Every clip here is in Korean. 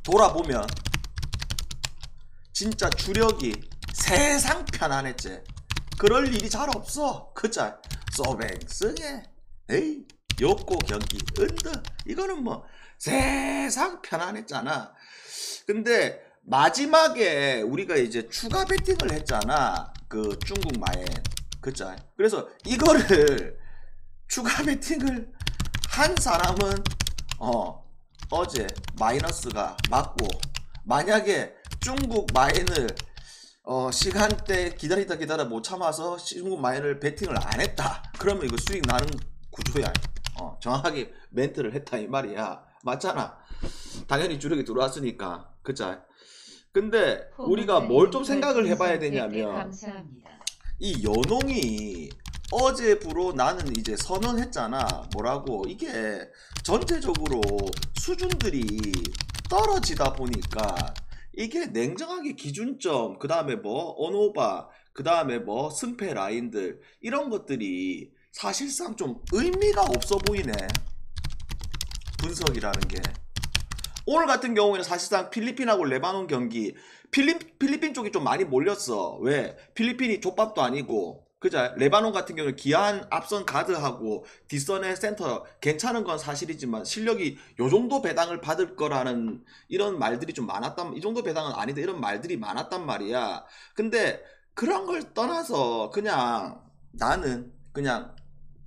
돌아보면 진짜 주력이 세상 편안했지. 그럴 일이 잘 없어. 그자 소뱅승에 에이 욕고 경기 은드 이거는 뭐 세상 편안했잖아. 근데 마지막에 우리가 이제 추가 배팅을 했잖아. 그 중국 마엔 그자. 그래서 이거를 추가 배팅을 한 사람은 어제 마이너스가 맞고, 만약에 중국 마인을 시간대 기다리다 못 참아서 중국 마인을 배팅을 안 했다 그러면 이거 수익 나는 구조야. 정확하게 멘트를 했다 이 말이야. 맞잖아. 당연히 주력이 들어왔으니까. 그자. 근데 우리가 뭘 좀 생각을 해봐야 되냐면, 이 연홍이 어제부로 나는 이제 선언했잖아. 뭐라고, 이게 전체적으로 수준들이 떨어지다 보니까 이게 냉정하게 기준점, 그 다음에 뭐 언오바, 그 다음에 뭐 승패 라인들 이런 것들이 사실상 좀 의미가 없어 보이네. 분석이라는 게. 오늘 같은 경우에는 사실상 필리핀하고 레바논 경기, 필리핀 쪽이 좀 많이 몰렸어. 왜? 필리핀이 족밥도 아니고, 그자. 레바논 같은 경우는 기아한 앞선 가드하고 뒷선의 센터 괜찮은 건 사실이지만 실력이 요 정도 배당을 받을 거라는 이런 말들이 좀 많았단, 이 정도 배당은 아니다 이런 말들이 많았단 말이야. 근데 그런 걸 떠나서 그냥 나는 그냥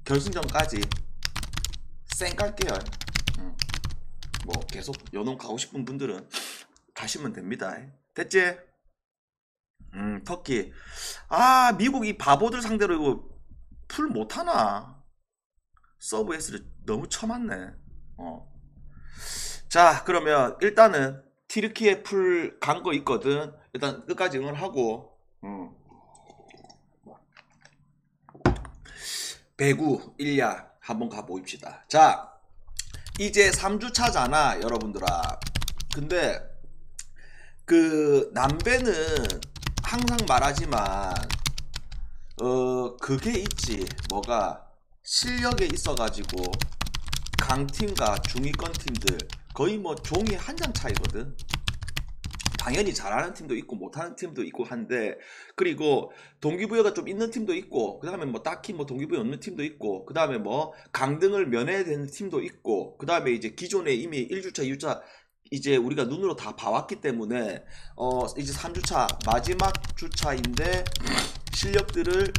결승전까지 쌩 깔게요. 뭐 계속 연홍 가고 싶은 분들은 가시면 됩니다. 됐지? 터키. 아, 미국 이 바보들 상대로 이거 풀 못하나? 서브 S를 너무 쳐맞네. 자, 그러면 일단은 티르키에 풀 간 거 있거든. 일단 끝까지 응원하고. 배구 1야 한번 가보입시다. 자, 이제 3주차잖아 여러분들아. 근데 그 남배는 항상 말하지만 그게 있지. 뭐가 실력에 있어가지고 강팀과 중위권 팀들 거의 뭐 종이 한 장 차이거든. 당연히 잘하는 팀도 있고 못하는 팀도 있고 한데, 그리고 동기부여가 좀 있는 팀도 있고, 그 다음에 뭐 딱히 뭐 동기부여 없는 팀도 있고, 그 다음에 뭐 강등을 면해야 되는 팀도 있고, 그 다음에 이제 기존에 이미 1주차 2주차 이제 우리가 눈으로 다 봐왔기 때문에 이제 3주차 마지막 주차인데 실력들을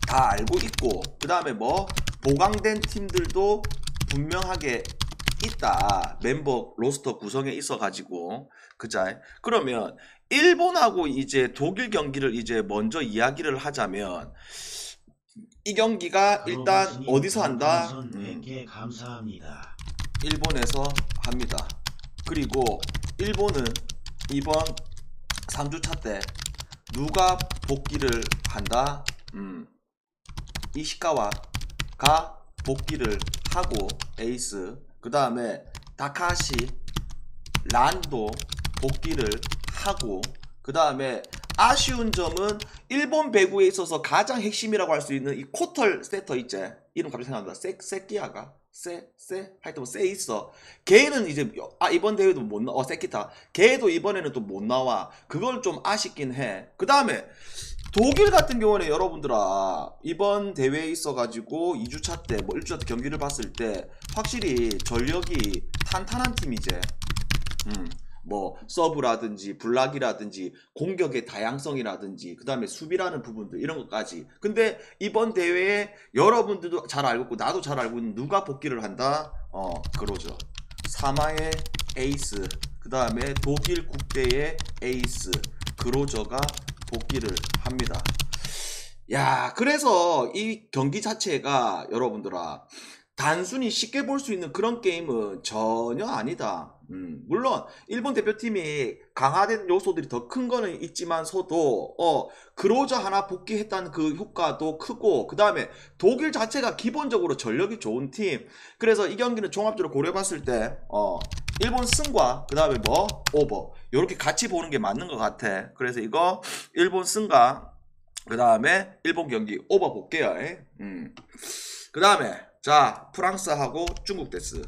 다 알고 있고, 그 다음에 뭐 보강된 팀들도 분명하게 있다. 멤버 로스터 구성에 있어가지고. 그자. 그러면 일본하고 이제 독일 경기를 이제 먼저 이야기를 하자면, 이 경기가 일단 어디서 한다? 감사합니다. 일본에서 합니다. 그리고 일본은 이번 3주차 때 누가 복귀를 한다? 이시카와가 복귀를 하고 에이스, 그 다음에 다카시 란도 복귀를 하고, 그 다음에 아쉬운 점은 일본 배구에 있어서 가장 핵심이라고 할 수 있는 이 코털 세터 있지. 이름 갑자기 생각난다. 세키야가? 하여튼 뭐 세 있어. 걔는 이제 이번 대회도 못 나와. 세키타. 걔도 이번에는 또 못 나와. 그걸 좀 아쉽긴 해. 그 다음에 독일 같은 경우는 여러분들아, 이번 대회에 있어가지고 2주차 때 뭐 1주차 때 경기를 봤을 때 확실히 전력이 탄탄한 팀이지. 뭐 서브라든지 블락이라든지 공격의 다양성이라든지 그 다음에 수비라는 부분들 이런 것까지. 근데 이번 대회에 여러분들도 잘 알고 있고 나도 잘 알고 있는 누가 복귀를 한다? 그러죠. 사마의 에이스, 그 다음에 독일 국대의 에이스 그로저가 복귀를 합니다. 야, 그래서 이 경기 자체가 여러분들아 단순히 쉽게 볼 수 있는 그런 게임은 전혀 아니다. 물론 일본 대표팀이 강화된 요소들이 더 큰 거는 있지만서도 그로저 하나 복귀했다는 그 효과도 크고, 그 다음에 독일 자체가 기본적으로 전력이 좋은 팀. 그래서 이 경기는 종합적으로 고려해봤을 때 일본 승과 그 다음에 뭐 오버 이렇게 같이 보는 게 맞는 것 같아. 그래서 이거 일본 승과 그 다음에 일본 경기 오버 볼게요. 그 다음에 자, 프랑스하고 중국 데스.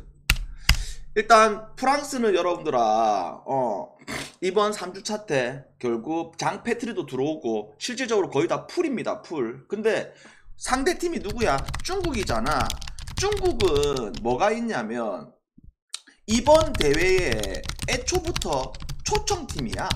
일단 프랑스는 여러분들아 이번 3주차 때 결국 장 패트리도 들어오고 실질적으로 거의 다 풀입니다. 풀. 근데 상대팀이 누구야? 중국이잖아. 중국은 뭐가 있냐면 이번 대회에 애초부터 초청팀이야.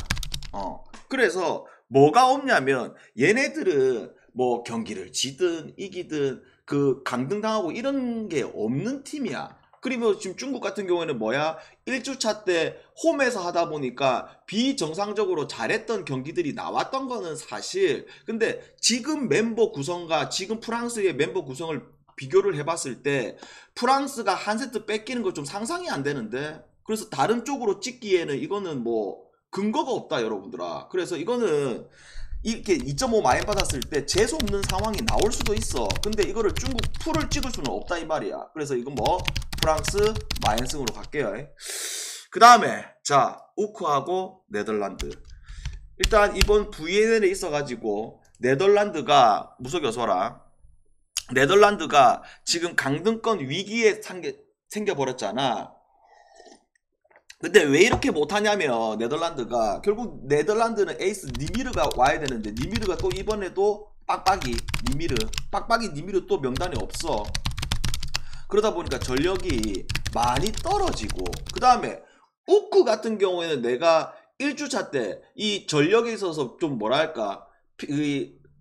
그래서 뭐가 없냐면 얘네들은 뭐 경기를 지든 이기든 그 강등당하고 이런 게 없는 팀이야. 그리고 지금 중국 같은 경우에는 뭐야? 1주차 때 홈에서 하다 보니까 비정상적으로 잘했던 경기들이 나왔던 거는 사실. 근데 지금 멤버 구성과 지금 프랑스의 멤버 구성을 비교를 해봤을 때 프랑스가 한 세트 뺏기는 거 좀 상상이 안 되는데, 그래서 다른 쪽으로 찍기에는 이거는 뭐 근거가 없다 여러분들아. 그래서 이거는 이렇게 2.5 마인 받았을 때 재수 없는 상황이 나올 수도 있어. 근데 이거를 중국 풀을 찍을 수는 없다 이 말이야. 그래서 이건 뭐 프랑스 마인승으로 갈게요. 그 다음에 자 우크하고 네덜란드. 일단 이번 VNL에 있어가지고 네덜란드가 무속이 어서와라. 네덜란드가 지금 강등권 위기에 생겨버렸잖아. 근데 왜 이렇게 못하냐면 네덜란드가 결국 네덜란드는 에이스 니미르가 와야 되는데 니미르가 또 이번에도 빡빡이 니미르 또 명단에 없어. 그러다 보니까 전력이 많이 떨어지고, 그 다음에 우크 같은 경우에는 내가 1주차 때 이 전력에 있어서 좀 뭐랄까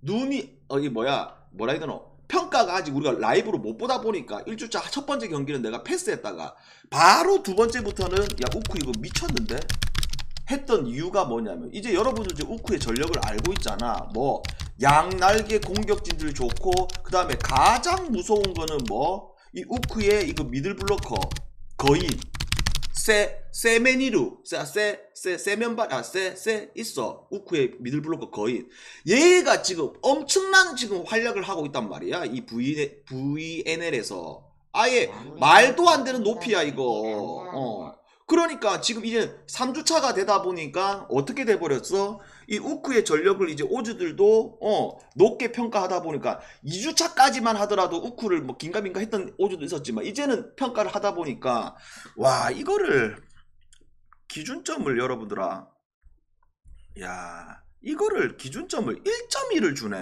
눈이 뭐라 해야 되노, 평가가 아직 우리가 라이브로 못 보다 보니까 1주차 첫 번째 경기는 내가 패스했다가 바로 두 번째부터는 야 우크 이거 미쳤는데 했던 이유가 뭐냐면 이제 여러분들 이제 우크의 전력을 알고 있잖아. 뭐 양날개 공격진들 좋고, 그 다음에 가장 무서운 거는 뭐 이 우크의 이거 미들블로커 거인 세메니루 세면발 세 있어. 우크의 미들블로커 거인. 얘가 지금 엄청난 지금 활약을 하고 있단 말이야. 이 VNL에서 아예 말도 안 되는 높이야 이거. 그러니까 지금 이제 3주차가 되다 보니까 어떻게 돼버렸어? 이 우크의 전력을 이제 오즈들도 높게 평가하다 보니까 2주차까지만 하더라도 우크를 뭐 긴가민가 했던 오즈도 있었지만 이제는 평가를 하다 보니까 와 이거를 기준점을 여러분들아, 야 이거를 기준점을 1.2를 주네.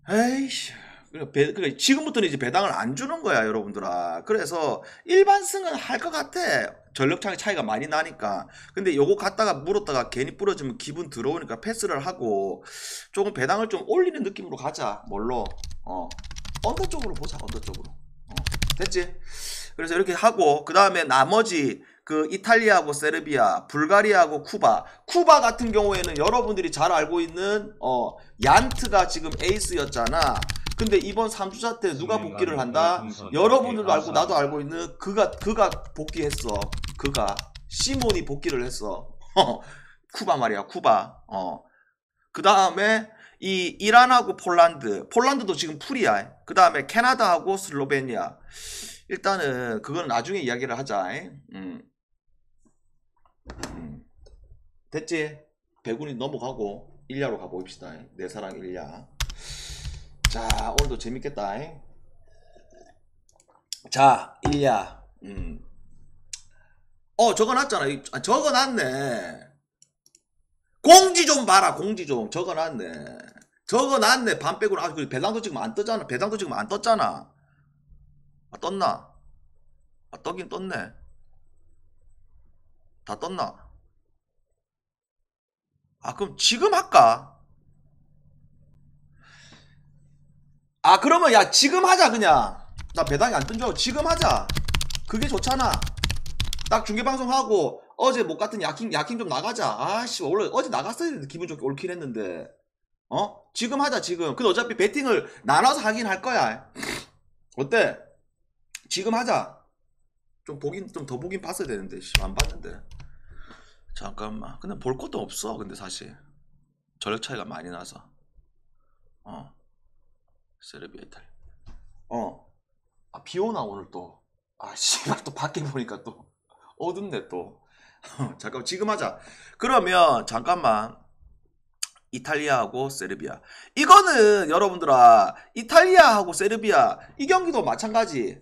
에이씨. 그래 지금부터는 이제 배당을 안 주는 거야 여러분들아. 그래서 일반승은 할 것 같아. 전력 차이가 많이 나니까. 근데 요거 갖다가 물었다가 괜히 부러지면 기분 더러우니까 패스를 하고 조금 배당을 좀 올리는 느낌으로 가자. 뭘로? 언더 쪽으로 보자. 언더 쪽으로. 됐지? 그래서 이렇게 하고 그 다음에 나머지 그 이탈리아하고 세르비아, 불가리아하고 쿠바 같은 경우에는 여러분들이 잘 알고 있는 얀트가 지금 에이스였잖아. 근데 이번 3주차 때 누가 복귀를 한다? 여러분들도 알고 나도 알고 있는 그가 복귀했어. 시몬이 복귀를 했어. 쿠바 말이야. 쿠바. 그 다음에 이 이란하고 폴란드도 지금 풀이야. 그 다음에 캐나다하고 슬로베니아. 일단은 그건 나중에 이야기를 하자. 됐지? 배군이 넘어가고 일야로 가봅시다. 내 사랑 일야. 자 오늘도 재밌겠다. 자 일야. 적어놨잖아. 적어놨네. 공지 좀 봐라. 공지 좀 적어놨네. 반 빼고는. 그 배당도 지금 안 뜨잖아. 떴나? 떠긴 떴네. 다 떴나? 그럼 지금 할까? 그러면 야 지금 하자. 그냥 나 배당이 안 뜬 줄 알고 지금 하자. 그게 좋잖아. 딱 중계방송하고 어제 못 갔던 야킹 좀 나가자. 아씨 원래 어제 나갔어야 되는데 기분 좋게 옳긴 했는데 지금 하자. 지금. 근데 어차피 배팅을 나눠서 하긴 할 거야. 어때? 지금 하자. 좀 더 보긴 봤어야 되는데 안 봤는데. 잠깐만. 근데 볼 것도 없어. 근데 사실 전력 차이가 많이 나서. 세르비아 이탈리아. 비 오나 오늘 또. 씨발 또 밖에 보니까 또 어둡네 또. 잠깐만 지금 하자. 그러면 잠깐만. 이탈리아하고 세르비아. 이거는 여러분들아 이탈리아하고 세르비아 이 경기도 마찬가지.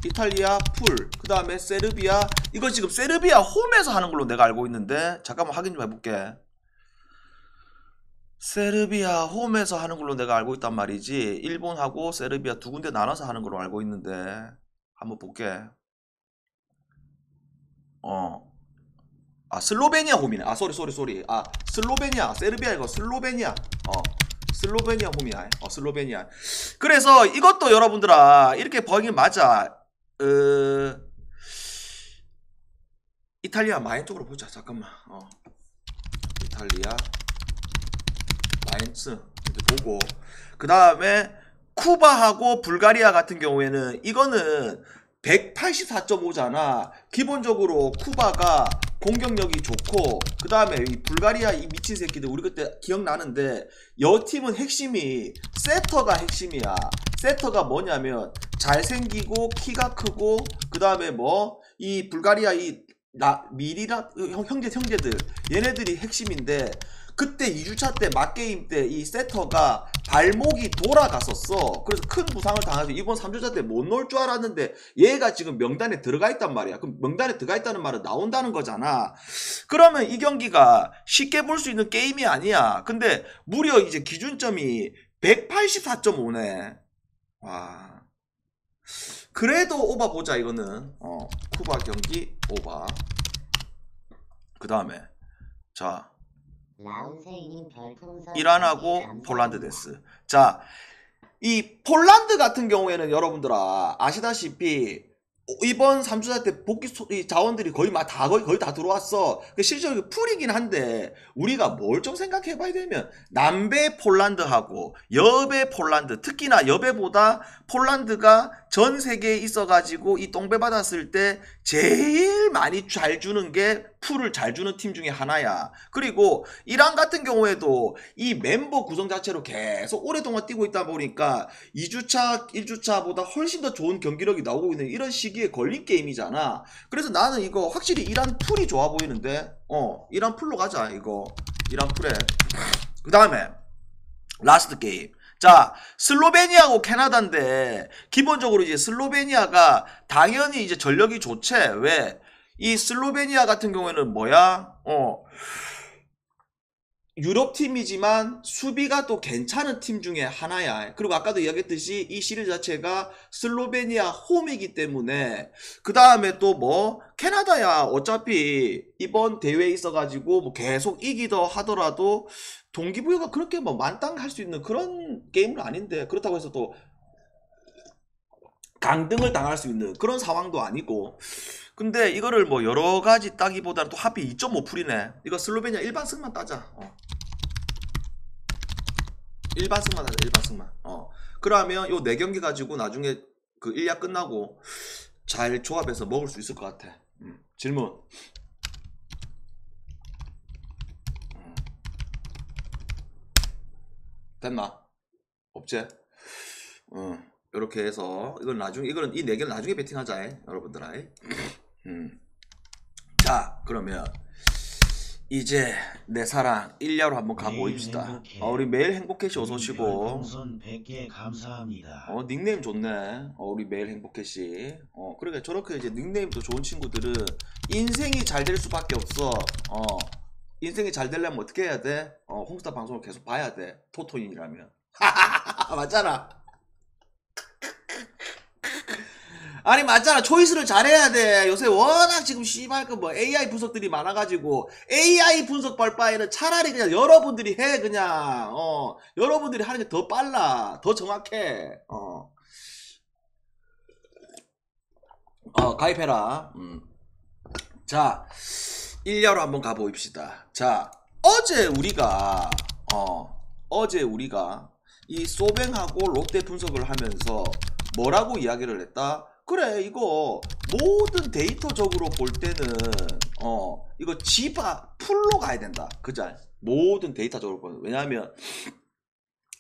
이탈리아 풀, 그 다음에 세르비아. 이거 지금 세르비아 홈에서 하는 걸로 내가 알고 있는데 잠깐만 확인 좀 해볼게. 세르비아 홈에서 하는 걸로 내가 알고 있단 말이지. 일본하고 세르비아 두 군데 나눠서 하는 걸로 알고 있는데 한번 볼게. 슬로베니아 홈이네. 쏘리. 슬로베니아, 세르비아 이거 슬로베니아. 슬로베니아 홈이야. 슬로베니아. 그래서 이것도 여러분들아 이렇게 보긴 맞아. 이탈리아 마인 쪽으로 보자. 잠깐만. 이탈리아 마인츠 이렇게 보고, 그 다음에 쿠바하고 불가리아 같은 경우에는 이거는 184.5잖아. 기본적으로 쿠바가 공격력이 좋고, 그 다음에 이 불가리아 이 미친 새끼들 우리 그때 기억나는데, 여 팀은 핵심이 세터가 핵심이야. 세터가 뭐냐면 잘생기고 키가 크고, 그 다음에 뭐 이 불가리아 이 미리라 형제들 얘네들이 핵심인데, 그때 2주차 때 막게임 때 이 세터가 발목이 돌아갔었어. 그래서 큰 부상을 당해서 이번 3주차 때 못 놀 줄 알았는데 얘가 지금 명단에 들어가 있단 말이야. 그럼 명단에 들어가 있다는 말은 나온다는 거잖아. 그러면 이 경기가 쉽게 볼 수 있는 게임이 아니야. 근데 무려 이제 기준점이 184.5네. 와. 그래도 오바 보자 이거는. 쿠바 경기 오바. 그 다음에 자 이란하고 폴란드 데스. 자, 이 폴란드 같은 경우에는 여러분들아 아시다시피 이번 3주차 때 복귀 자원들이 거의 다 들어왔어. 실제로 풀이긴 한데 우리가 뭘 좀 생각해 봐야 되면, 남배 폴란드하고 여배 폴란드, 특히나 여배보다 폴란드가 전 세계에 있어가지고 이 동배 받았을 때 제일 많이 잘 주는 게 풀을 잘 주는 팀 중에 하나야. 그리고 이란 같은 경우에도 이 멤버 구성 자체로 계속 오랫동안 뛰고 있다 보니까 2주차, 1주차보다 훨씬 더 좋은 경기력이 나오고 있는 이런 시기에 걸린 게임이잖아. 그래서 나는 이거 확실히 이란 풀이 좋아 보이는데, 이란 풀로 가자 이거. 이란 풀에. 그 다음에 라스트 게임. 자, 슬로베니아하고 캐나다인데 기본적으로 이제 슬로베니아가 당연히 이제 전력이 좋지. 왜? 이 슬로베니아 같은 경우에는 뭐야? 유럽 팀이지만 수비가 또 괜찮은 팀 중에 하나야. 그리고 아까도 이야기했듯이 이 시리즈 자체가 슬로베니아 홈이기 때문에, 그 다음에 또 뭐 캐나다야 어차피 이번 대회에 있어가지고 뭐 계속 이기더 하더라도 동기부여가 그렇게 뭐 만땅할 수 있는 그런 게임은 아닌데, 그렇다고 해서 또 강등을 당할 수 있는 그런 상황도 아니고. 근데 이거를 뭐 여러 가지 따기보다는 또 하필 2.5풀이네. 이거 슬로베니아 일반 승만 따자. 일반 승만 하자. 일반 승만. 그러면 요 4경기 가지고 나중에 그 1야 끝나고 잘 조합해서 먹을 수 있을 것 같아. 질문. 됐나? 없지? 이렇게 해서 이건 나중에, 이거는 이 4개는 나중에 배팅하자 여러분들아. 자, 그러면 이제 내 사랑 1야로 한번 가보입시다. 우리 매일 행복해시 어서오시고. 100개 감사합니다. 닉네임 좋네. 우리 매일 행복해시. 그러니까 저렇게 이제 닉네임도 좋은 친구들은 인생이 잘 될 수밖에 없어. 인생이 잘 되려면 어떻게 해야 돼? 홍스타 방송을 계속 봐야 돼. 토토인이라면. 맞잖아. 아니 맞잖아. 초이스를 잘해야 돼. 요새 워낙 지금 씨발 그 뭐 AI 분석들이 많아가지고 AI 분석 할 바에는 차라리 그냥 여러분들이 해. 그냥 여러분들이 하는 게 더 빨라, 더 정확해. 가입해라. 자, 1야로 한번 가보입시다. 자, 어제 우리가 이 소뱅하고 롯데 분석을 하면서 뭐라고 이야기를 했다? 그래, 이거 모든 데이터적으로 볼 때는 이거 지바 풀로 가야 된다. 그자? 모든 데이터적으로 보면. 왜냐하면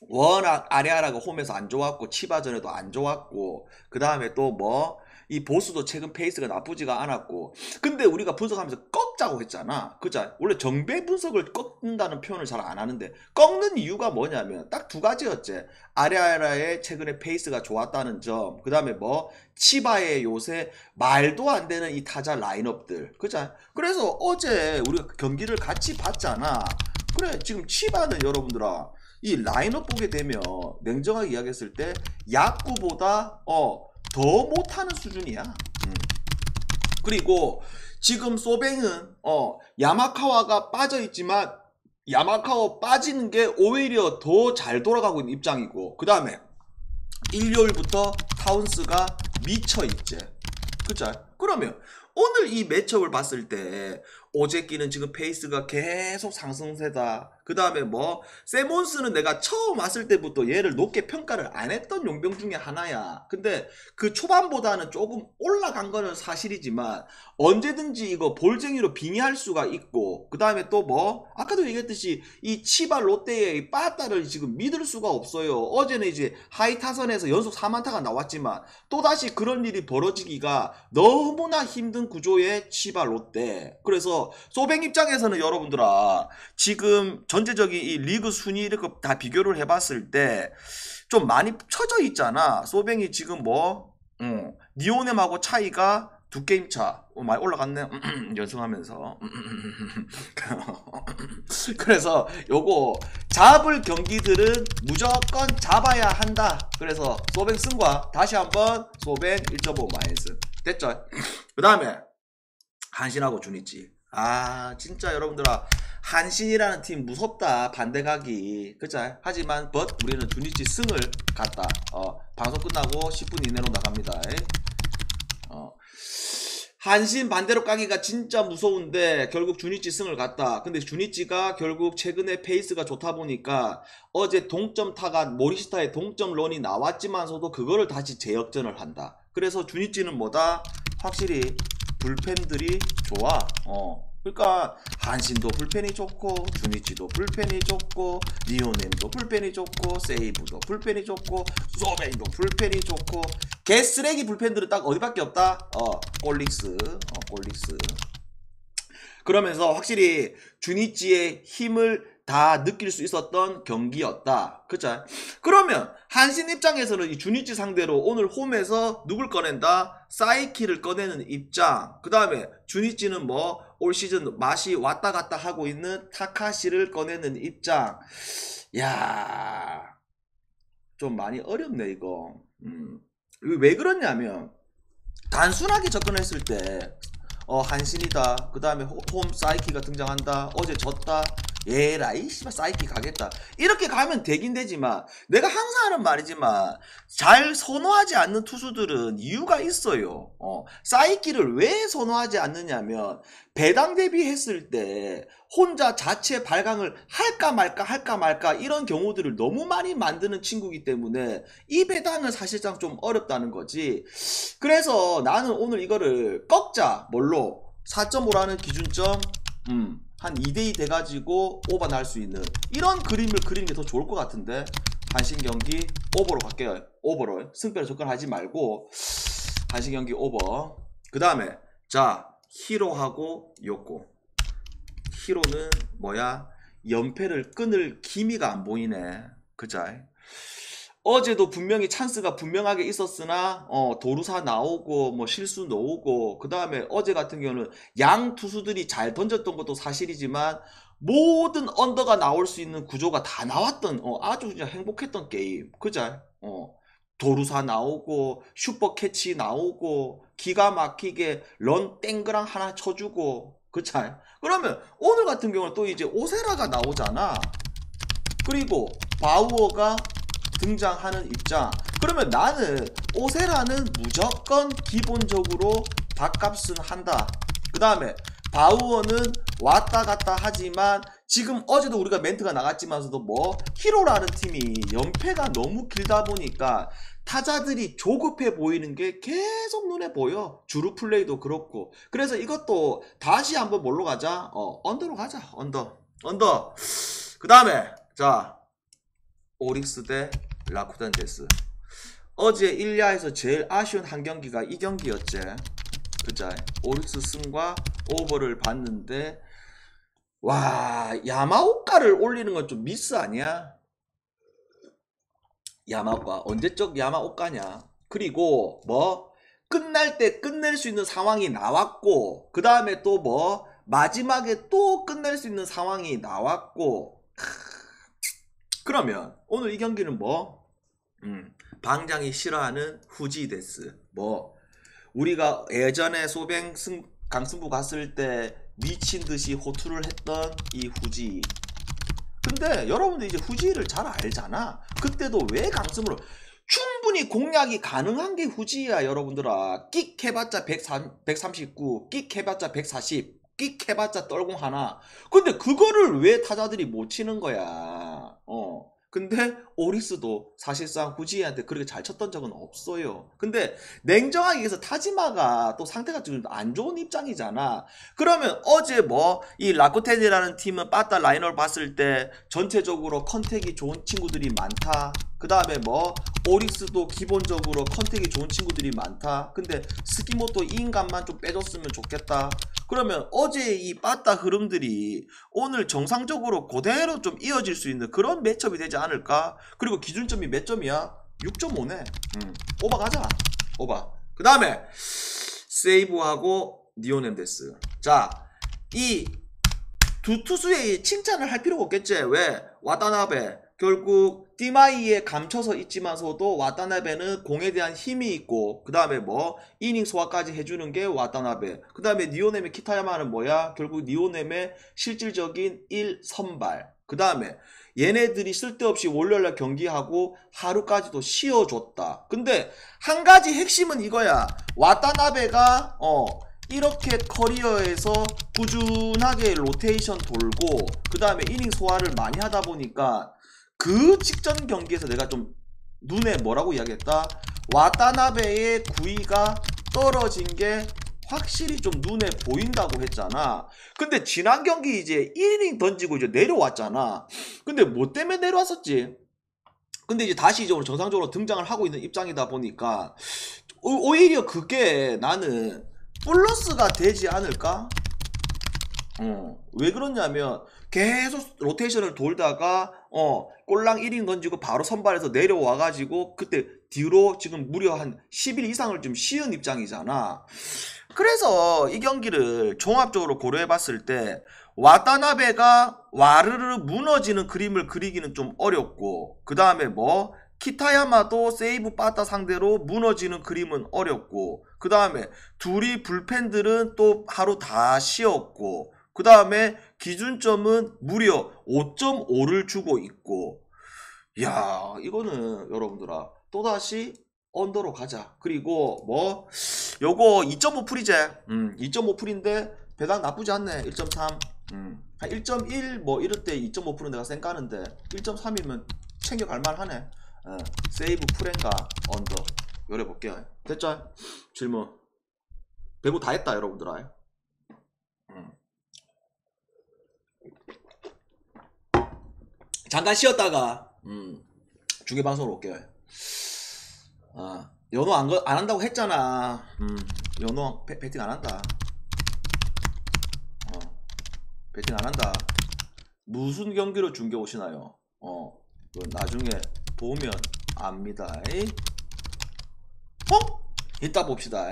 워낙 아레아라가 홈에서 안 좋았고 치바전에도 안 좋았고, 그 다음에 또 뭐 이 보수도 최근 페이스가 나쁘지가 않았고, 근데 우리가 분석하면서 꺾자고 했잖아. 그죠? 원래 정배 분석을 꺾는다는 표현을 잘 안 하는데, 꺾는 이유가 뭐냐면 딱 두 가지였지. 아리아라의 최근에 페이스가 좋았다는 점, 그 다음에 뭐 치바의 요새 말도 안 되는 이 타자 라인업들. 그죠? 그래서 어제 우리가 경기를 같이 봤잖아. 그래, 지금 치바는 여러분들아, 이 라인업 보게 되면 냉정하게 이야기했을 때 야구보다 더 못하는 수준이야. 그리고 지금 소뱅은 야마카와가 빠져있지만 야마카와 빠지는 게 오히려 더 잘 돌아가고 있는 입장이고, 그 다음에 일요일부터 타운스가 미쳐있지. 그쵸? 그러면 오늘 이 매첩을 봤을 때 어제끼는 지금 페이스가 계속 상승세다. 그 다음에 뭐 세몬스는 내가 처음 왔을 때부터 얘를 높게 평가를 안 했던 용병 중에 하나야. 근데 그 초반보다는 조금 올라간 거는 사실이지만 언제든지 이거 볼쟁이로 빙의할 수가 있고, 그 다음에 또 뭐 아까도 얘기했듯이 이 치바 롯데의 이 빠따를 지금 믿을 수가 없어요. 어제는 이제 하이 타선에서 연속 4만타가 나왔지만 또다시 그런 일이 벌어지기가 너무나 힘든 구조의 치바 롯데. 그래서 소뱅 입장에서는 여러분들아, 지금 전체적인 이 리그 순위 이렇게 다 비교를 해봤을 때 좀 많이 쳐져 있잖아. 소뱅이 지금 뭐 니오넴하고 차이가 2게임 차. 많이 올라갔네. 연승하면서. 그래서 요거 잡을 경기들은 무조건 잡아야 한다. 그래서 소뱅 승과 다시 한번 소뱅 1.5 마이너스 됐죠? 그 다음에 한신하고 주니치. 아 진짜 여러분들아, 한신이라는 팀 무섭다. 반대각이. 그쵸? 하지만 우리는 주니치 승을 갔다. 방송 끝나고 10분 이내로 나갑니다. 한신 반대로 까기가 진짜 무서운데 결국 주니치 승을 갔다. 근데 주니치가 결국 최근에 페이스가 좋다 보니까 어제 동점타가 모리시타의 동점런이 나왔지만서도 그거를 다시 재역전을 한다. 그래서 주니치는 뭐다? 확실히 불펜들이 좋아. 그러니까 한신도 불펜이 좋고 주니치도 불펜이 좋고 니오넴도 불펜이 좋고 세이브도 불펜이 좋고 소뱅도 불펜이 좋고 개쓰레기 불펜들은 딱 어디밖에 없다? 꼴릭스. 그러면서 확실히 주니치의 힘을 다 느낄 수 있었던 경기였다. 그쵸? 그러면 한신 입장에서는 이 주니치 상대로 오늘 홈에서 누굴 꺼낸다? 사이키를 꺼내는 입장. 그 다음에 주니치는 뭐 올 시즌 맛이 왔다 갔다 하고 있는 타카시를 꺼내는 입장. 야, 좀 많이 어렵네 이거. 왜 그러냐면 단순하게 접근했을 때 한신이다. 그 다음에 홈 사이키가 등장한다. 어제 졌다. 에라이 씨발 사이키 가겠다. 이렇게 가면 되긴 되지만 내가 항상 하는 말이지만 잘 선호하지 않는 투수들은 이유가 있어요. 사이키를 왜 선호하지 않느냐면 배당 대비했을 때 혼자 자체 발광을 할까 말까 이런 경우들을 너무 많이 만드는 친구이기 때문에 이 배당은 사실상 좀 어렵다는 거지. 그래서 나는 오늘 이거를 꺾자. 뭘로? 4.5라는 기준점 한 2대2 돼가지고 오버 날 수 있는 이런 그림을 그리는 게 더 좋을 것 같은데, 한신 경기 오버로 갈게요. 오버로 승패로 접근하지 말고 한신 경기 오버. 그 다음에 자 히로하고 요코. 히로는 뭐야? 연패를 끊을 기미가 안 보이네. 그자? 어제도 분명히 찬스가 분명하게 있었으나 도루사 나오고 뭐 실수 나오고, 그 다음에 어제 같은 경우는 양 투수들이 잘 던졌던 것도 사실이지만 모든 언더가 나올 수 있는 구조가 다 나왔던 아주 그냥 행복했던 게임. 그자? 도루사 나오고 슈퍼 캐치 나오고 기가 막히게 런 땡그랑 하나 쳐주고. 그자? 그러면 오늘 같은 경우는 또 이제 오세라가 나오잖아. 그리고 바우어가 등장하는 입장. 그러면 나는 오세라는 무조건 기본적으로 밥값은 한다. 그 다음에 바우어는 왔다 갔다 하지만 지금 어제도 우리가 멘트가 나갔지만서도 뭐 히로라는 팀이 연패가 너무 길다 보니까 타자들이 조급해 보이는 게 계속 눈에 보여. 주루 플레이도 그렇고. 그래서 이것도 다시 한번 뭘로 가자? 언더로 가자. 언더. 그 다음에 자 오릭스 대 라쿠단제스. 어제 1야에서 제일 아쉬운 한 경기가 이 경기였지. 그자 오릭스 승과 오버를 봤는데 와 야마오카를 올리는 건 좀 미스 아니야? 야마오카 언제적 야마오카냐? 그리고 뭐 끝날 때 끝낼 수 있는 상황이 나왔고 그 다음에 또 뭐 마지막에 또 끝낼 수 있는 상황이 나왔고 그러면 오늘 이 경기는 뭐 방장이 싫어하는 후지 데스 뭐 우리가 예전에 소뱅 강승부 갔을 때 미친듯이 호투를 했던 이 후지. 근데 여러분들 이제 후지를 잘 알잖아. 그때도 왜 강승부를 충분히 공략이 가능한 게 후지야 여러분들아. 끽 해봤자 139 끽 해봤자 140 끽 해봤자 떨공 하나. 근데 그거를 왜 타자들이 못 치는 거야. 근데 오리스도 사실상 후지한테 그렇게 잘 쳤던 적은 없어요. 근데 냉정하게 얘기해서 타지마가 또 상태가 좀 안 좋은 입장이잖아. 그러면 어제 뭐 이 라쿠텐이라는 팀은 빠따 라인을 봤을 때 전체적으로 컨택이 좋은 친구들이 많다. 그 다음에 뭐 오리스도 기본적으로 컨택이 좋은 친구들이 많다. 근데 스키모토 이 인간만 좀 빼줬으면 좋겠다. 그러면 어제 이 빠따 흐름들이 오늘 정상적으로 그대로 좀 이어질 수 있는 그런 매첩이 되지 않을까? 그리고 기준점이 몇 점이야? 6.5네. 오바 가자. 오바. 그 다음에 세이브하고 니오넴데스. 자, 이 두 투수의 칭찬을 할 필요가 없겠지. 왜? 와타나베 결국 디마이에 감춰서 있지만서도 와타나베는 공에 대한 힘이 있고 그 다음에 뭐 이닝 소화까지 해주는 게 와타나베. 그 다음에 니오넴의 키타야마는 뭐야? 결국 니오넴의 실질적인 1선발. 그 다음에 얘네들이 쓸데없이 월요일날 경기하고 하루까지도 쉬어줬다. 근데 한 가지 핵심은 이거야. 와타나베가 이렇게 커리어에서 꾸준하게 로테이션 돌고 그 다음에 이닝 소화를 많이 하다 보니까 그 직전 경기에서 내가 좀 눈에 뭐라고 이야기했다? 와타나베의 구위가 떨어진 게 확실히 좀 눈에 보인다고 했잖아. 근데 지난 경기 이제 1이닝 던지고 이제 내려왔잖아. 근데 뭐 때문에 내려왔었지? 근데 이제 다시 이제 오늘 정상적으로 등장을 하고 있는 입장이다 보니까 오히려 그게 나는 플러스가 되지 않을까? 왜 그러냐면 계속 로테이션을 돌다가 꼴랑 1인 던지고 바로 선발해서 내려와가지고 그때 뒤로 지금 무려 한 10일 이상을 좀 쉬은 입장이잖아. 그래서 이 경기를 종합적으로 고려해봤을 때 와타나베가 와르르 무너지는 그림을 그리기는 좀 어렵고 그 다음에 뭐 키타야마도 세이브 빠따 상대로 무너지는 그림은 어렵고 그 다음에 둘이 불펜들은 또 하루 다 쉬었고 그 다음에 기준점은 무려 5.5를 주고 있고 야 이거는 여러분들아 또다시 언더로 가자. 그리고 뭐 요거 2.5 풀이제 2.5 풀인데 배당 나쁘지 않네. 1.3 한 1.1 뭐 이럴 때 2.5 풀은 내가 쌩 까는데 1.3이면 챙겨갈 만하네. 세이브 풀엔가 언더 요래볼게요. 됐죠? 질문 배구 다 했다 여러분들아. 잠깐 쉬었다가 중계방송으로 올게요. 연호 안 한다고 했잖아. 연호 배팅 안 한다. 배팅 안 한다. 무슨 경기로 중계 오시나요? 나중에 보면 압니다. 이따 봅시다.